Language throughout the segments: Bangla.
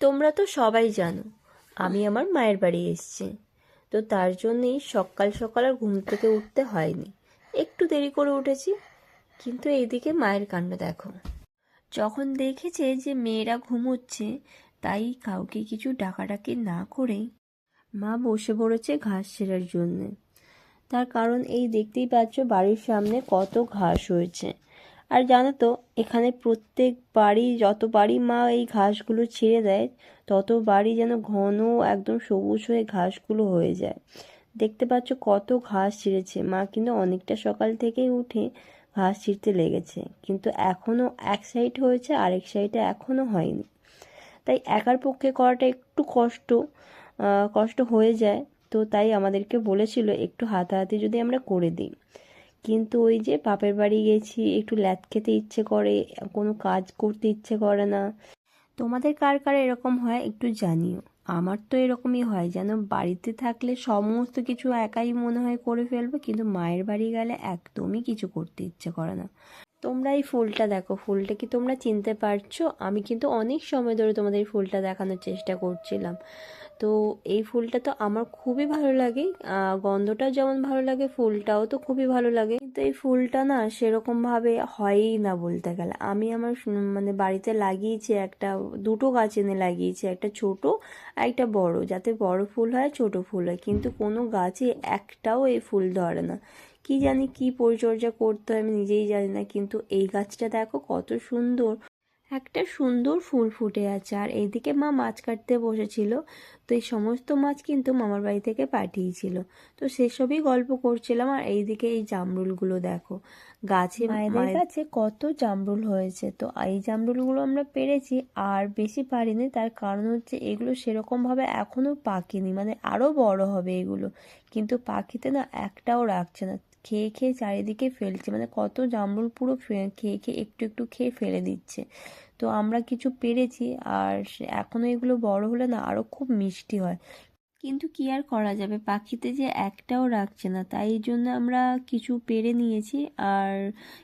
তোমরা তো সবাই জানো আমি আমার মায়ের বাড়ি এসেছি। তো তার জন্যেই সকাল সকাল আর ঘুম থেকে উঠতে হয়নি, একটু দেরি করে উঠেছি। কিন্তু এইদিকে মায়ের কাণ্ড দেখো। যখন দেখেছে যে মেয়েরা ঘুমোচ্ছে, তাই কাউকে কিছু ডাকাডাকি না করেই মা বসে পড়েছে ঘাস ছেঁড়ার জন্যে। তার কারণ এই দেখতেই পাচ্ছ বাড়ির সামনে কত ঘাস হয়েছে। আর জানো তো, এখানে প্রত্যেক বাড়ি যত বাড়ি মা এই ঘাসগুলো ছেড়ে দেয়, তত বাড়ি যেন ঘন একদম সবুজ হয়ে ঘাসগুলো হয়ে যায়। দেখতে পাচ্ছ কত ঘাস ছিঁড়েছে মা, কিন্তু অনেকটা সকাল থেকেই উঠে ঘাস ছিঁড়তে লেগেছে, কিন্তু এখনো এক সাইড হয়েছে, আরেক সাইডে এখনো হয়নি। তাই একার পক্ষে করাটা একটু কষ্ট হয়ে যায়। তো তাই আমাদেরকে বলেছিল একটু হাতাহাতি যদি আমরা করে দিই। কিন্তু ওই যে বাপের বাড়ি গেছি, একটু ল্যাদ খেতে ইচ্ছে করে, কোনো কাজ করতে ইচ্ছে করে না। তোমাদের কার কার এরকম হয় একটু জানিও। আমার তো এরকমই হয়, যেন বাড়িতে থাকলে সমস্ত কিছু একাই মনে হয় করে ফেলবো, কিন্তু মায়ের বাড়ি গেলে একদমই কিছু করতে ইচ্ছে করে না। তোমরা এই ফুলটা দেখো, ফুলটা কি তোমরা চিনতে পারছো? আমি কিন্তু অনেক সময় ধরে তোমাদের এই ফুলটা দেখানোর চেষ্টা করছিলাম। তো এই ফুলটা তো আমার খুবই ভালো লাগে, গন্ধটাও যেমন ভালো লাগে, ফুলটাও তো খুবই ভালো লাগে। কিন্তু এই ফুলটা না সেরকমভাবে হয়ই না বলতে গেলে। আমি আমার মানে বাড়িতে লাগিয়েছি, দুটো গাছ এনে লাগিয়েছি, একটা ছোট আর একটা বড়, যাতে বড় ফুল হয় ছোট ফুল হয়, কিন্তু কোনো গাছে একটাও এই ফুল ধরে না। কি জানি কি পরিচর্যা করতে হয় আমি নিজেই জানি না। কিন্তু এই গাছটা দেখো কত সুন্দর, একটা সুন্দর ফুল ফুটে আছে। আর এইদিকে মা মাছ কাটতে বসেছিল। তো এই সমস্ত মাছ কিন্তু মামার বাড়ি থেকে পাঠিয়েছিল। তো সেসবই গল্প করছিলাম। আর এইদিকে এই জামরুলগুলো দেখো, মায়েদের কাছে কত জামরুল হয়েছে। তো এই জামরুলগুলো আমরা পেরেছি, আর বেশি পারিনি। তার কারণ হচ্ছে এগুলো সেরকমভাবে এখনো পাকেনি, মানে আরো বড় হবে এগুলো, কিন্তু পাখিতে না একটাও রাখছে না, খেয়ে খেয়ে চারিদিকে ফেলছে। মানে কত জামরুল পুরো খেয়ে খেয়ে একটু একটু খেয়ে ফেলে দিচ্ছে। তো আমরা কিছু পেরেছি, আর এখনো এগুলো বড় হলে না আরো খুব মিষ্টি হয়। কিন্তু কি আর করা যাবে, পাখিতে যে একটাও রাখছে না, তাই জন্য আমরা কিছু পেরে নিয়েছি। আর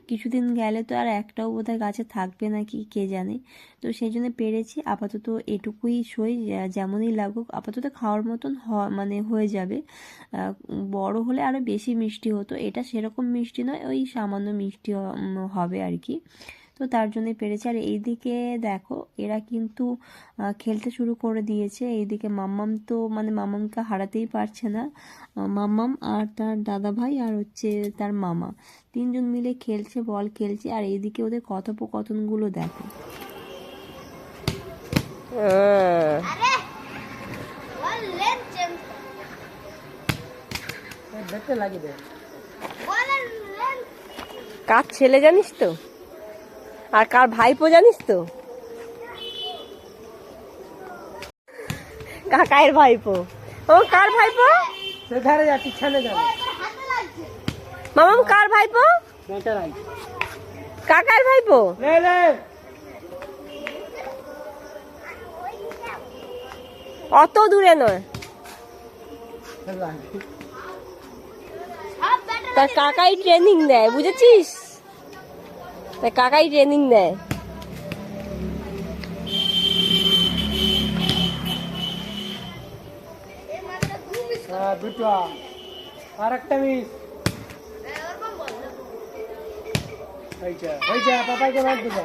কিছুদিন গেলে তো আর একটাও বোধহয় গাছে থাকবে নাকি কে জানে। তো সেই জন্য পেরেছি। আপাতত এটুকুই সই, যেমনই লাগুক আপাতত খাওয়ার মতন মানে হয়ে যাবে। বড় হলে আরো বেশি মিষ্টি হতো, এটা সেরকম মিষ্টি নয়, ওই সামান্য মিষ্টি হবে আর কি। তো তার জন্যই পেরেছে। আর এইদিকে দেখো এরা কিন্তু খেলতে শুরু করে দিয়েছে। এইদিকে মাম্মাম তো মানে মাম্মামকে হারাতেই পারছে না। মাম্মাম আর তার দাদা ভাই আর হচ্ছে তার মামা, তিনজন মিলে খেলছে, বল খেলছে। আর এইদিকে ওদের কথোপকথনগুলো দেখো। কার ছেলে জানিস তো, আর কার ভাইপো জানিস তো? কাকায়ের ভাইপো। ও কার ভাইপো? সেধারে যা, পিছনে যাবে। মামাম কার ভাইপো? কাকার ভাইপো। অত দূরে নয়, তার কাকাই ট্রেনিং দেয়, বুঝেছিস? তার কাকাই ট্রেনিং দেয়। দুটো আর একটা মিস হয়েছে, পাপাকে মার দেবো।